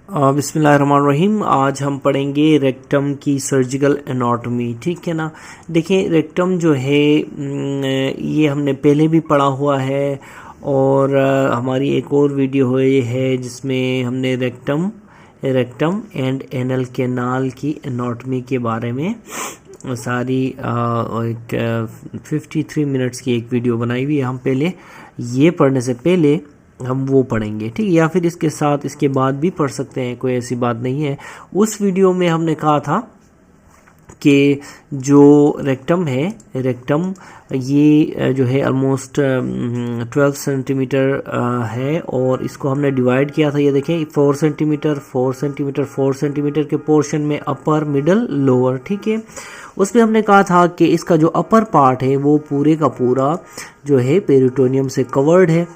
बिस्मिल्लाहिर्रहमानिर्रहीम। आज हम पढ़ेंगे रेक्टम की सर्जिकल एनाटॉमी। ठीक है ना। देखिए, रेक्टम जो है ये हमने पहले भी पढ़ा हुआ है और हमारी एक और वीडियो हुई है जिसमें हमने रेक्टम एंड एनल कैनाल की एनाटॉमी के बारे में सारी एक 53 मिनट्स की एक वीडियो बनाई हुई है। हम पहले ये पढ़ने से पहले हम वो पढ़ेंगे, ठीक है, या फिर इसके साथ इसके बाद भी पढ़ सकते हैं, कोई ऐसी बात नहीं है। उस वीडियो में हमने कहा था कि जो रेक्टम ये जो है ऑलमोस्ट 12 सेंटीमीटर है और इसको हमने डिवाइड किया था। ये देखें 4 सेंटीमीटर 4 सेंटीमीटर 4 सेंटीमीटर के पोर्शन में अपर, मिडल, लोअर। ठीक है, उसमें हमने कहा था कि इसका जो अपर पार्ट है वो पूरे का पूरा जो है पेरिटोनियम से कवर्ड है।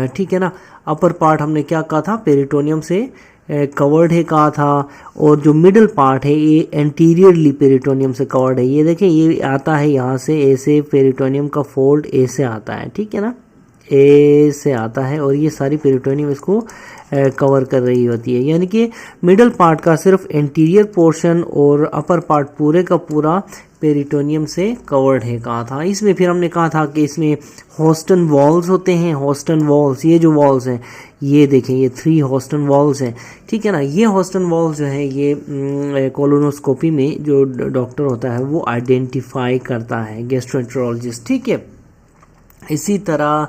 ठीक है ना। अपर पार्ट हमने क्या कहा था, पेरिटोनियम से कवर्ड है कहा था। और जो मिडल पार्ट है ये एंटीरियरली पेरिटोनियम से कवर्ड है। ये देखें, ये आता है यहाँ से ऐसे, पेरिटोनियम का फोल्ड ए से आता है। ठीक है ना, ए से आता है और ये सारी पेरिटोनियम इसको कवर कर रही होती है। यानी कि मिडल पार्ट का सिर्फ एंटीरियर पोर्शन और अपर पार्ट पूरे का पूरा पेरिटोनियम से कवर्ड है कहा था। इसमें फिर हमने कहा था कि इसमें हॉस्टन वॉल्स होते हैं। हॉस्टन वॉल्स, ये जो वॉल्स हैं ये देखें, ये 3 हॉस्टन वॉल्स हैं। ठीक है ना। ये हॉस्टन वॉल्स जो है ये कोलोनोस्कोपी में जो डॉक्टर होता है वो आइडेंटिफाई करता है, गैस्ट्रोएंटेरोलॉजिस्ट। ठीक है। इसी तरह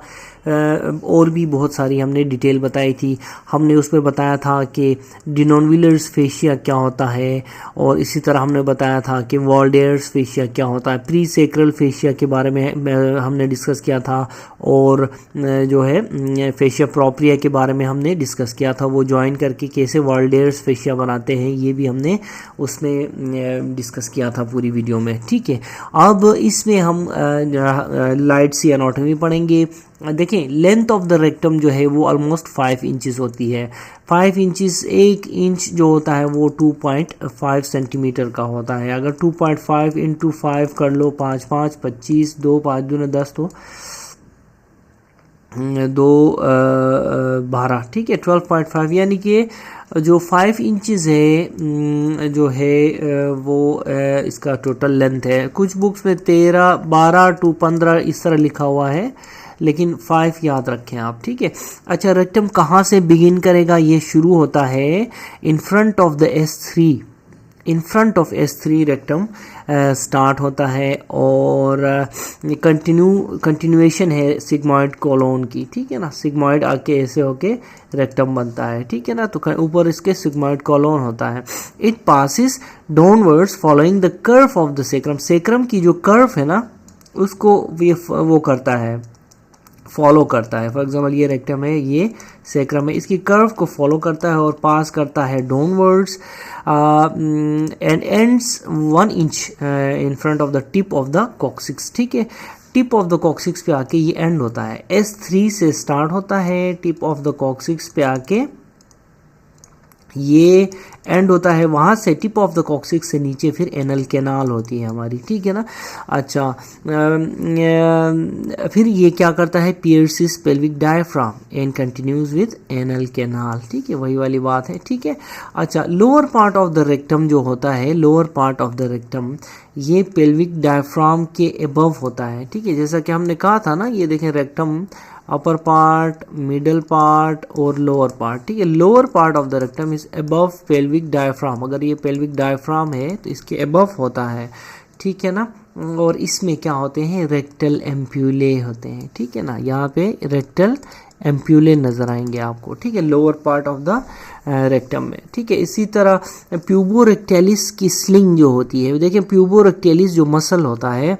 और भी बहुत सारी हमने डिटेल बताई थी। हमने उस पर बताया था कि डिनोनविलर्स फेशिया क्या होता है और इसी तरह हमने बताया था कि वॉल्डेयर्स फेशिया क्या होता है। प्री सेक्रल फेशिया के बारे में हमने डिस्कस किया था और जो है फेशिया प्रोप्रिया के बारे में हमने डिस्कस किया था। वो ज्वाइन करके कैसे वॉल्डेयर्स फेशिया बनाते हैं ये भी हमने उसमें डिस्कस किया था पूरी वीडियो में। ठीक है, अब इसमें हम लाइट सी एनाटॉमी पढ़ेंगे। देखें, लेंथ ऑफ द रेक्टम जो है वो ऑलमोस्ट 5 इंचेस होती है। 5 इंचेस, 1 इंच जो होता है वो 2.5 सेंटीमीटर का होता है। अगर 2.5 इंटू 5 कर लो, 5 5 25, 2 5 दूना 10, तो 2 12। ठीक है, 12.5 यानी कि जो 5 इंचेस है जो है वो इसका टोटल लेंथ है। कुछ बुक्स में 13, 12 to 15 इस तरह लिखा हुआ है, लेकिन 5 याद रखें आप। ठीक है। अच्छा, रेक्टम कहाँ से बिगिन करेगा? ये शुरू होता है in front of the S3। In front of S3 rectum start होता है और कंटिन्यूएशन है सिग्मॉइड कोलोन की। ठीक है ना, सिग्मॉइड आके ऐसे होके रेक्टम बनता है। ठीक है ना, तो ऊपर इसके सिग्मॉइड कोलोन होता है। It passes downwards following the curve of the sacrum. Sacrum की जो कर्व है ना उसको वो करता है, फॉलो करता है। फॉर एग्जांपल ये रेक्टम है, ये सेक्रम है, इसकी कर्व को फॉलो करता है और पास करता है downwards and ends 1 inch in front of the tip of the coccyx. ठीक है, टिप ऑफ द कॉक्सिक्स पे आके ये एंड होता है। S3 से स्टार्ट होता है, टिप ऑफ द कॉक्सिक्स पे आके ये एंड होता है। वहाँ से टिप ऑफ द कॉक्सिक्स से नीचे फिर एनल कैनाल होती है हमारी। ठीक है ना। अच्छा, फिर ये क्या करता है, pierces pelvic diaphragm and continues with anal canal. ठीक है, वही वाली बात है। ठीक है। अच्छा, lower part of the rectum जो होता है, lower part of the rectum ये पेल्विक डायफ्राम के अबव होता है। ठीक है, जैसा कि हमने कहा था ना, ये देखें rectum upper part, middle part और लोअर पार्ट। ठीक है, lower part of the rectum is above pelvic diaphragm. अगर ये पेल्विक डायफ्राम है तो इसके अबव होता है। ठीक है ना। और इसमें क्या होते हैं, रेक्टल एम्प्यूले होते हैं। ठीक है ना, यहाँ पे रेक्टल एम्प्यूले नजर आएंगे आपको। ठीक है, lower part of the rectum में। ठीक है, इसी तरह प्यूबोरेक्टेलिस की स्लिंग जो होती है, देखिए प्यूबोरेक्टेलिस जो मसल होता है,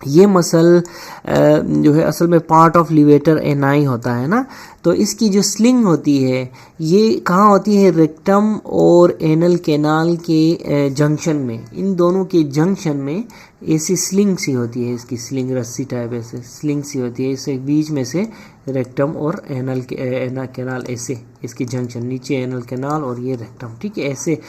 ये मसल जो है असल में पार्ट ऑफ लिवेटर एनाई होता है ना। तो इसकी जो स्लिंग होती है ये कहाँ होती है, रेक्टम और एनल कैनाल के जंक्शन में। इन दोनों के जंक्शन में ऐसी स्लिंग सी होती है, इसकी स्लिंग रस्सी टाइप ऐसे स्लिंग सी होती है। इससे बीच में से रेक्टम और एनल कैनाल ऐसे इसकी जंक्शन, नीचे एनल कैनाल और ये रेक्टम। ठीक है, ऐसे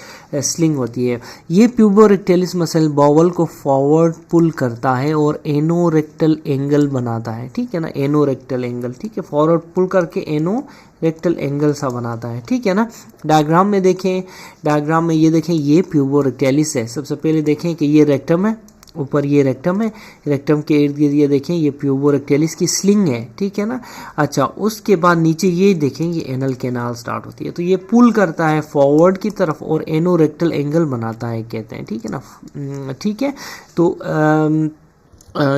स्लिंग होती है। ये प्यूबोरेक्टेलिस मसल बॉवल को फॉरवर्ड पुल करता है और एनोरेक्टल एंगल बनाता है। ठीक है ना, एनोरेक्टल एंगल। ठीक है, फॉरवर्ड पुल करके एनो रेक्टल एंगल सा बनाता है, ठीक है ना। डायग्राम में देखें, डायग्राम में ये देखें, ये प्यूबो रेक्टेलिस है। सबसे पहले देखें कि ये रेक्टम है, ऊपर ये रेक्टम है, रेक्टम के इर्द गिर्द ये देखें ये प्यूबो रेक्टेलिस की स्लिंग है, ठीक है ना। अच्छा, उसके बाद नीचे ये देखें ये एनल कैनाल स्टार्ट होती है, तो ये पुल करता है फॉरवर्ड की तरफ और एनो रेक्टल एंगल बनाता है कहते हैं, ठीक है ना। ठीक है, तो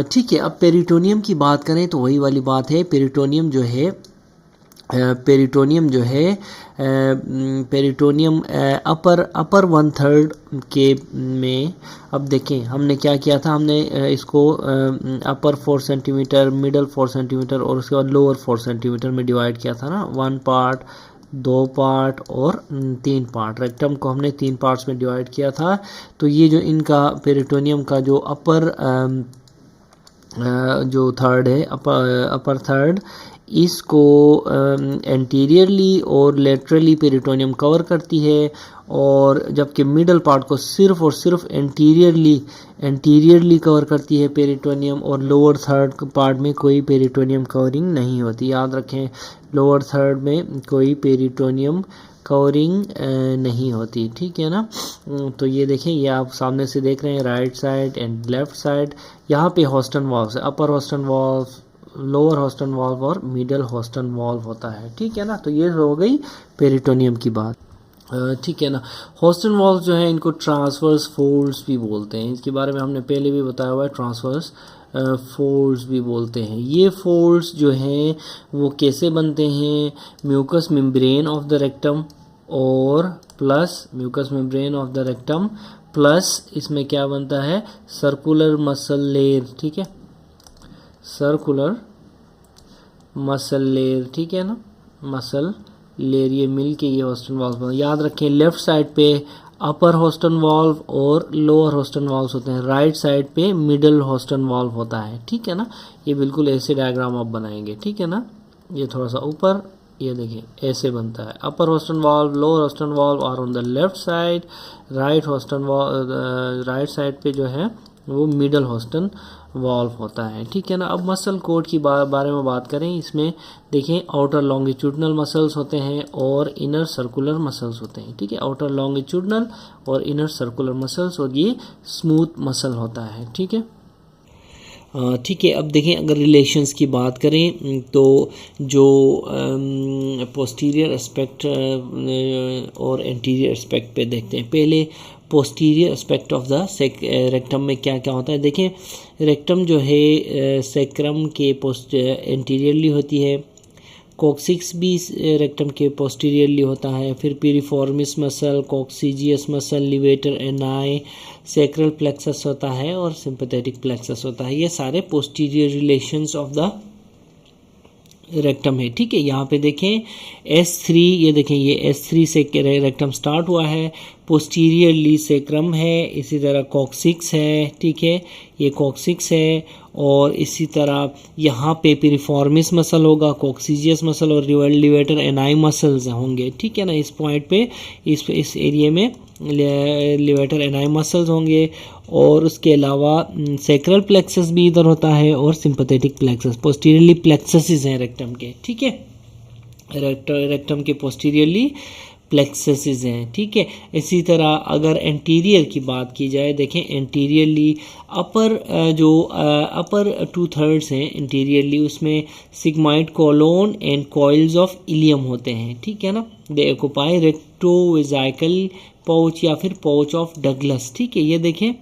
ठीक है, अब पेरिटोनियम की बात करें तो वही वाली बात है। पेरिटोनियम जो है पेरिटोनियम अपर 1/3 के में, अब देखें हमने क्या किया था, हमने इसको अपर 4 सेंटीमीटर, मिडल 4 सेंटीमीटर और उसके बाद लोअर 4 सेंटीमीटर में डिवाइड किया था ना। 1 पार्ट, 2 पार्ट और 3 पार्ट। रेक्टम को हमने 3 पार्ट्स में डिवाइड किया था। तो ये जो इनका पेरिटोनियम का जो अपर जो थर्ड है, अपर थर्ड, इसको एंटीरियरली और लेटरली पेरिटोनियम कवर करती है, और जबकि मिडल पार्ट को सिर्फ और सिर्फ एंटीरियरली कवर करती है पेरिटोनियम, और लोअर थर्ड पार्ट में कोई पेरिटोनियम कवरिंग नहीं होती। याद रखें, लोअर थर्ड में कोई पेरिटोनियम कवरिंग नहीं होती, ठीक है ना। तो ये देखें, ये आप सामने से देख रहे हैं, right side and left side. यहाँ पे हॉस्टन वाल्व है, upper Houston valve, lower Houston valve और मिडल हॉस्टन वाल्व होता है, ठीक है ना। तो ये हो गई पेरिटोनियम की बात, ठीक है ना। हॉस्टन वाल्व जो है इनको ट्रांसवर्स फोल्ड्स भी बोलते हैं, इसके बारे में हमने पहले भी बताया हुआ है। ट्रांसवर्स फोल्ड्स भी बोलते हैं। ये फोल्ड्स जो हैं वो कैसे बनते हैं, mucous membrane of the rectum और plus mucous membrane of the rectum plus इसमें क्या बनता है, सर्कुलर मसल लेयर, ठीक है, सर्कुलर मसल लेयर, ठीक है ना, मसल लेयर, ये मिल के ये हॉस्टन वाल्व। याद रखें, लेफ्ट साइड पे अपर हॉस्टन वाल्व और लोअर हॉस्टन वाल्व होते हैं, राइट साइड पे मिडल हॉस्टन वाल्व होता है, ठीक है ना। ये बिल्कुल ऐसे डायग्राम आप बनाएंगे, ठीक है ना। ये थोड़ा सा ऊपर, ये देखिए ऐसे बनता है, upper Houston valve, lower Houston valve are on the left side, right Houston valve, right side पे जो है वो मिडल हॉस्टन वाल्व होता है, ठीक है ना। अब मसल कोड की बारे में बात करें, इसमें देखें आउटर लॉन्गिट्यूडनल मसल्स होते हैं और इनर सर्कुलर मसल्स होते हैं, ठीक है। आउटर लॉन्गिट्यूडनल और इनर सर्कुलर मसल्स, और ये स्मूथ मसल होता है, ठीक है। ठीक है, अब देखें अगर रिलेशंस की बात करें तो जो पोस्टीरियर एस्पेक्ट और एंटीरियर एस्पेक्ट पे देखते हैं। पहले posterior aspect of the rectum में क्या क्या होता है। देखें, रेक्टम जो है सेक्रम के एंटीरियरली होती है, कॉक्सिक्स भी रेक्टम के पोस्टीरियरली होता है, फिर piriformis muscle, coccygeus muscle, levator एनाई, sacral plexus होता है और सिंपैथेटिक प्लेक्सस होता है। ये सारे posterior relations of the rectum है, ठीक है। यहाँ पे देखें S3, ये देखें ये S3 से रेक्टम स्टार्ट हुआ है, पोस्टीरियरली सेक्रम है, इसी तरह कॉक्सिक्स है, ठीक है, ये कॉक्सिक्स है, और इसी तरह यहाँ पे पिरिफॉर्मिस मसल होगा, कॉक्सीजियस मसल और लिवेटर एनाई मसल्स होंगे, ठीक है ना। इस पॉइंट पे इस एरिया में लिवेटर एनाई मसल्स होंगे, और उसके अलावा सैक्रल प्लेक्सस भी इधर होता है और सिंपैथेटिक प्लेक्सस, पोस्टीरियरली प्लेक्ससेस हैं रेक्टम के, ठीक है। रेक्टम के पोस्टीरियरली प्लेक्ससेस हैं, ठीक है। इसी तरह अगर एंटीरियर की बात की जाए, देखें एंटीरियरली अपर अपर 2/3 हैं एंटीरियरली, उसमें sigmoid colon and coils of ileum होते हैं, ठीक है ना। दे ऑक्युपाई रेक्टोवेजाइकल पाउच या फिर पाउच ऑफ डगलस, ठीक है। ये देखें,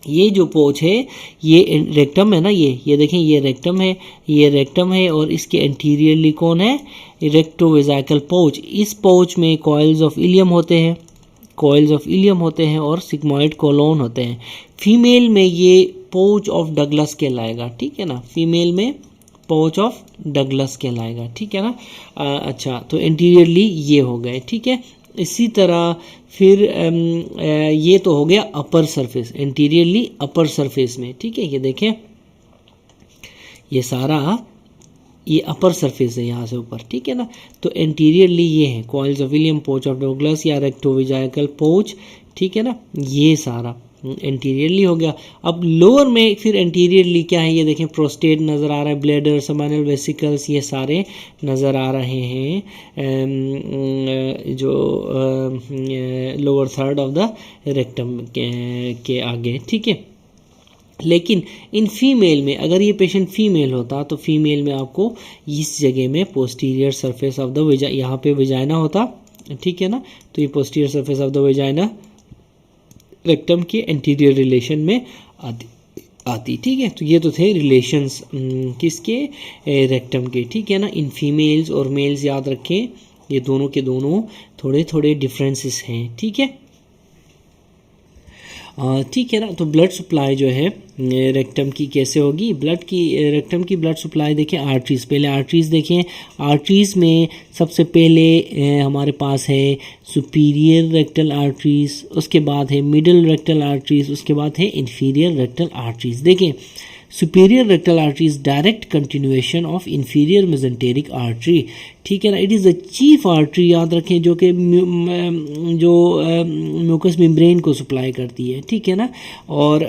ये जो पोच है ये रेक्टम है ना, ये देखें ये रेक्टम है, ये रेक्टम है, और इसके एंटीरियरली कौन है, रेक्टोवेजाइकल पाउच। इस पाउच में कॉइल्स ऑफ इलियम होते हैं, कॉइल्स ऑफ इलियम होते हैं और सिग्मॉइड कॉलोन होते हैं। फीमेल में ये पाउच ऑफ डगलस कहलाएगा, ठीक है ना, फीमेल में पाउच ऑफ डगलस कहलाएगा, ठीक है ना। अच्छा, तो एंटीरियरली ये हो गए, ठीक है। इसी तरह फिर ये तो हो गया upper surface, anteriorly upper surface में, ठीक है। ये देखें ये सारा ये अपर सरफेस है यहाँ से ऊपर, ठीक है ना। तो एंटीरियरली ये है coils of ileum, pouch of Douglas या रेक्टोवेजाइकल पाउच, ठीक है ना, ये सारा। एंटीरियरली हो गया। अब लोअर में फिर एंटीरियरली क्या है, ये देखें प्रोस्टेट नज़र आ रहा है, ब्लैडर, सेमिनल वेसिकल्स, ये सारे नज़र आ रहे हैं जो lower third of the rectum के आगे, ठीक है। लेकिन इन फीमेल में, अगर ये पेशेंट फीमेल होता तो फीमेल में आपको इस जगह में पोस्टीरियर सरफेस ऑफ द यहाँ पे विजाइना होता, ठीक है ना, तो ये posterior surface of the vagina rectum के एंटीरियर रिलेशन में आती, ठीक है। तो ये तो थे रिलेशंस किसके, रेक्टम के, ठीक है ना। इन फीमेल्स और मेल्स याद रखें, ये दोनों के दोनों थोड़े थोड़े डिफरेंसेस हैं, ठीक है, ठीक है ना। तो ब्लड सप्लाई जो है रेक्टम की कैसे होगी, रेक्टम की ब्लड सप्लाई देखें, आर्टरीज, पहले आर्टरीज देखें। आर्टरीज में सबसे पहले हमारे पास है सुपीरियर रेक्टल आर्टरीज, उसके बाद है मिडिल रेक्टल आर्टरीज, उसके बाद है इंफीरियर रेक्टल आर्टरीज। देखें superior rectal artery is direct continuation of inferior mesenteric artery, ठीक है ना। It is the chief artery, याद रखें, जो कि म्यूकस मेम्ब्रेन को सप्लाई करती है, ठीक है ना। और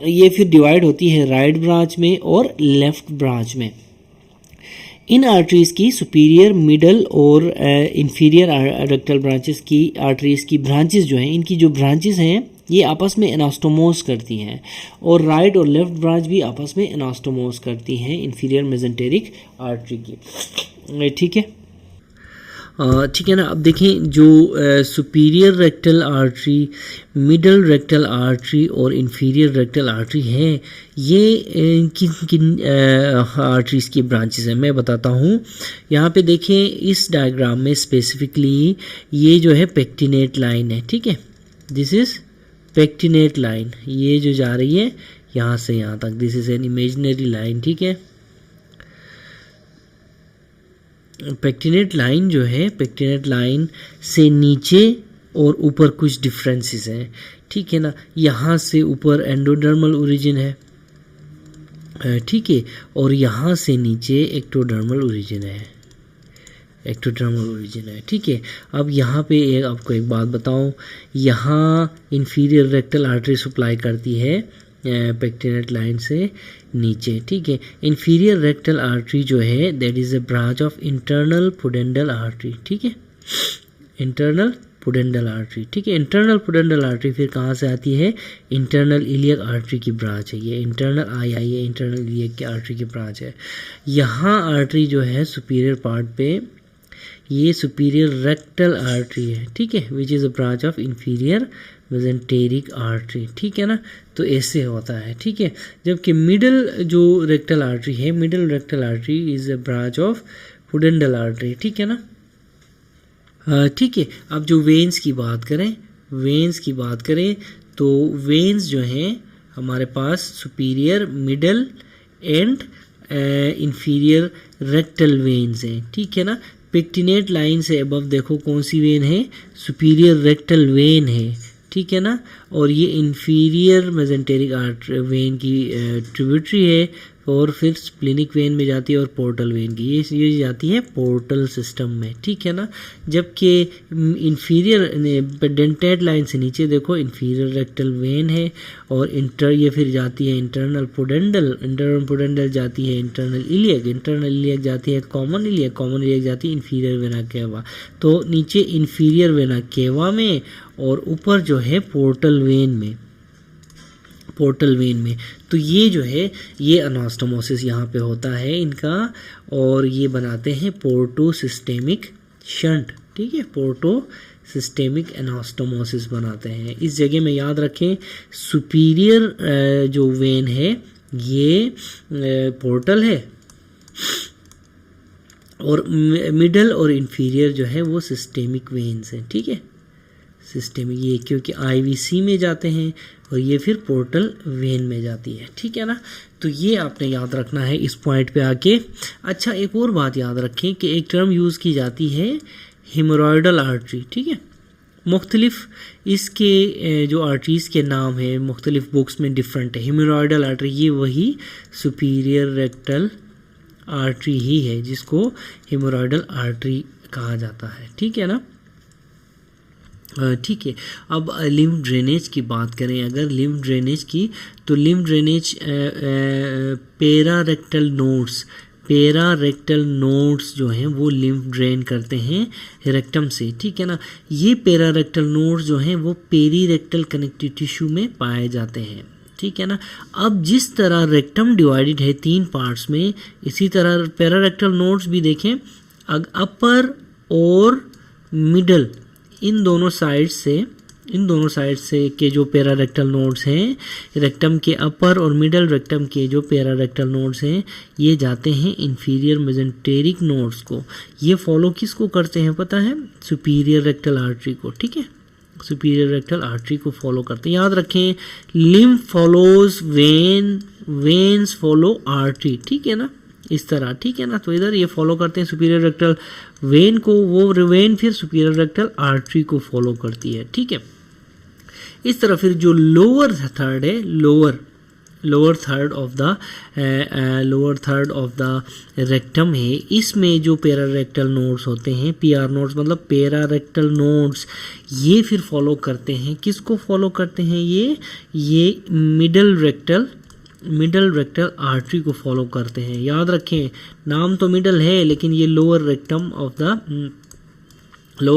ये फिर डिवाइड होती है राइट ब्रांच में और लेफ्ट ब्रांच में। इन आर्टरीज़ की सुपीरियर, मिडल और इंफीरियर रेक्टल ब्रांचेस की आर्टरीज़ की ब्रांचेस जो हैं, इनकी जो ब्रांचेस हैं ये आपस में एनास्टोमोस करती हैं, और राइट और लेफ्ट ब्रांच भी आपस में एनास्टोमोस करती हैं इंफीरियर मेसेंटेरिक आर्टरी की, ठीक है, ठीक है ना। अब देखें जो superior rectal artery, middle rectal artery और इंफीरियर रेक्टल आर्टरी है, ये किन किन आर्टरीज़ की ब्रांचेस हैं मैं बताता हूँ। यहाँ पे देखें इस डायग्राम में स्पेसिफिकली ये जो है पेक्टिनेट लाइन है, ठीक है, दिस इज़ पेक्टिनेट लाइन, ये जो जा रही है यहाँ से यहाँ तक, this is an imaginary line, ठीक है। पेक्टिनेट लाइन जो है, पेक्टिनेट लाइन से नीचे और ऊपर कुछ डिफरेंसेस हैं, ठीक है ना। यहाँ से ऊपर एंडोडर्मल ओरिजिन है, ठीक है, और यहाँ से नीचे एक्टोडर्मल ओरिजिन है, एक्टोडर्मल ओरिजिन है, ठीक है। अब यहाँ पे आपको एक बात बताऊँ, यहाँ इंफीरियर रेक्टल आर्टरी सप्लाई करती है पेक्टिनेट लाइन से नीचे, ठीक है। इंफीरियर रेक्टल आर्टरी जो है that is a branch of internal pudendal artery, ठीक है, इंटरनल पुडेंडल आर्टरी, ठीक है। इंटरनल पुडेंडल आर्टरी फिर कहाँ से आती है, इंटरनल इलियक आर्टरी की ब्रांच है, ये इंटरनल आई है, इंटरनल इलियक की आर्टरी की ब्रांच है। यहाँ आर्टरी जो है सुपीरियर पार्ट पे, ये सुपीरियर रेक्टल आर्टरी है, ठीक है, which is a branch of inferior mesenteric artery, ठीक है ना। तो ऐसे होता है, ठीक है। जबकि मिडल जो रेक्टल आर्टरी है, middle rectal artery is a branch of pudendal artery, ठीक है ना, ठीक है। अब जो वेन्स की बात करें, वेन्स की बात करें तो वेन्स जो हैं हमारे पास superior, middle and inferior rectal veins हैं, ठीक है ना। पेक्टिनेट लाइन से अबव देखो कौन सी वेन है, सुपीरियर रेक्टल वेन है, ठीक है ना। और ये इंफीरियर मेसेंटेरिक आर्टरी वेन की ट्रिब्यूटरी है, और फिर स्प्लिनिक वेन में जाती है और पोर्टल वेन की, ये जाती है पोर्टल सिस्टम में, ठीक है ना। जबकि इंफीरियर डेंटेड लाइन से नीचे देखो इंफीरियर रेक्टल वेन है, और ये फिर जाती है इंटरनल पुडेंडल, इंटरनल पुडेंडल जाती है इंटरनल इलियक, इंटरनल इलियक जाती है कॉमन इलियक, कॉमन इलियक जाती है इंफीरियर वेना केवा। तो नीचे इंफीरियर वेना केवा में और ऊपर जो है पोर्टल वेन में, पोर्टल वेन में। तो ये जो है ये अनास्टोमोसिस यहाँ पे होता है इनका, और ये बनाते हैं पोर्टो सिस्टेमिक शंट, ठीक है, पोर्टो सिस्टेमिक एनास्टोमोसिस बनाते हैं। इस जगह में याद रखें सुपीरियर जो वेन है ये पोर्टल है, और मिडल और इंफीरियर जो है वो सिस्टेमिक वेन्स हैं, ठीक है, सिस्टेमिक, ये क्योंकि आईवीसी में जाते हैं और ये फिर पोर्टल वेन में जाती है, ठीक है ना। तो ये आपने याद रखना है इस पॉइंट पे आके। अच्छा, एक और बात याद रखें कि एक टर्म यूज़ की जाती है हेमोरॉयडल आर्टरी, ठीक है। मुख्तलिफ इसके जो आर्टरीज़ के नाम है मुख्तलिफ बुक्स में डिफरेंट है। हेमोरॉयडल आर्टरी ये वही सुपीरियर रेक्टल आर्टरी ही है जिसको हेमोरॉयडल आर्टरी कहा जाता है, ठीक है ना। ठीक है। अब लिम्फ ड्रेनेज की बात करें अगर लिम्फ ड्रेनेज की, तो लिम्फ ड्रेनेज पेरारेक्टल नोड्स जो हैं वो लिम्फ ड्रेन करते हैं रेक्टम से, ठीक है ना। ये पेरारेक्टल नोड्स जो हैं वो पेरीरेक्टल कनेक्टिव टिश्यू में पाए जाते हैं, ठीक है ना। अब जिस तरह रेक्टम डिवाइडेड है 3 पार्ट्स में, इसी तरह पेरारेक्टल नोड्स भी देखें, अपर और मिडल इन दोनों साइड से के जो पेरारेक्टल नोड्स हैं, रेक्टम के अपर और मिडल रेक्टम के जो पेरारेक्टल नोड्स हैं, ये जाते हैं इंफीरियर मेजेंटेरिक नोड्स को। ये फॉलो किसको करते हैं पता है? सुपीरियर रेक्टल आर्टरी को, ठीक है, सुपीरियर रेक्टल आर्टरी को फॉलो करते हैं। याद रखें, lymph follows when, veins follow artery, ठीक है ना, इस तरह, ठीक है ना। तो इधर ये फॉलो करते हैं सुपीरियर रेक्टल वेन को, वो वेन फिर सुपीरियर रेक्टल आर्टरी को फॉलो करती है, ठीक है। इस तरह फिर जो लोअर थर्ड है, lower third of the rectum है, इसमें जो पेरारेक्टल नोड्स होते हैं, पीआर नोड्स मतलब पेरारेक्टल नोड्स, ये फिर फॉलो करते हैं, किसको फॉलो करते हैं? ये मिडल रेक्टल आर्टरी को फॉलो करते हैं। याद रखें, नाम तो मिडल है लेकिन ये लोअर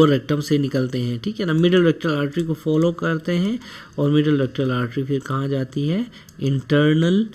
रेक्टम से निकलते हैं, ठीक है ना। मिडल रेक्टल आर्टरी को फॉलो करते हैं और मिडल रेक्टल आर्टरी फिर कहाँ जाती है? इंटरनल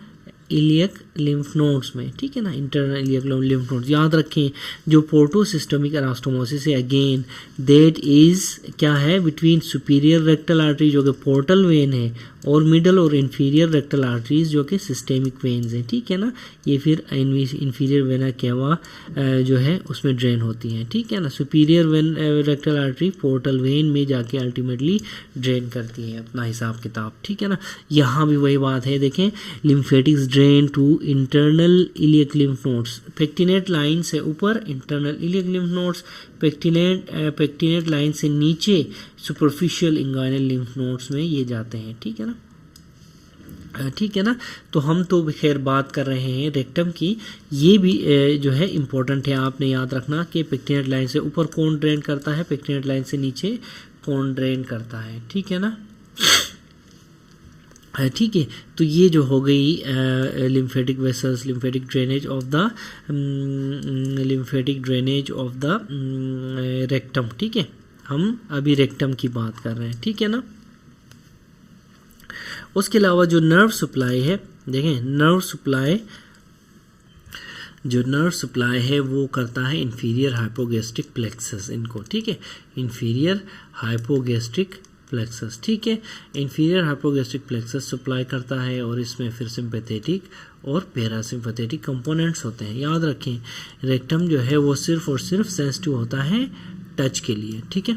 इलियक लिम्फ नोड्स में, ठीक है ना, इंटरनल इलियक लिम्फ नोड्स। याद रखें, जो पोर्टोसिस्टमिक एनास्टोमोसिस है अगेन दैट इज क्या है? बिटवीन सुपीरियर रेक्टल आर्टरी जो कि पोर्टल वेन है और मिडल और इंफीरियर रेक्टल आर्टरीज जो कि सिस्टेमिक वेन्स हैं, ठीक है ना। ये फिर इंफीरियर वेना केवा जो है उसमें ड्रेन होती हैं, ठीक है ना। Superior when rectal artery portal vein में जाके अल्टीमेटली ड्रेन करती है अपना हिसाब किताब, ठीक है ना। यहाँ भी वही बात है, देखें, lymphatics drain to internal iliac lymph nodes, pectinate line से ऊपर internal iliac lymph nodes, pectinate line से नीचे सुपरफिशियल इंगाइनल लिम्फ नोड्स में ये जाते हैं, ठीक है ना, ठीक है ना। तो हम तो खैर बात कर रहे हैं रेक्टम की, ये भी जो है इम्पोर्टेंट है, आपने याद रखना कि पेक्टिनेट लाइन से ऊपर कौन ड्रेन करता है, पेक्टिनेट लाइन से नीचे कौन ड्रेन करता है, ठीक है ना, ठीक है। तो ये जो हो गई lymphatic vessels, lymphatic drainage of the rectum, ठीक है। हम अभी रेक्टम की बात कर रहे हैं, ठीक है ना। उसके अलावा जो नर्व सप्लाई है, देखें, जो नर्व सप्लाई है वो करता है इंफीरियर हाइपोगैस्ट्रिक प्लेक्सस इनको, ठीक है, इंफीरियर हाइपोगैस्ट्रिक प्लेक्सस, ठीक है, इंफीरियर हाइपोगैस्ट्रिक प्लेक्सस सप्लाई करता है और इसमें फिर सिंपैथेटिक और पैरासिम्पैथेटिक कंपोनेंट्स होते हैं। याद रखें, रेक्टम जो है वो सिर्फ और सिर्फ सेंसिटिव होता है टच के लिए, ठीक है।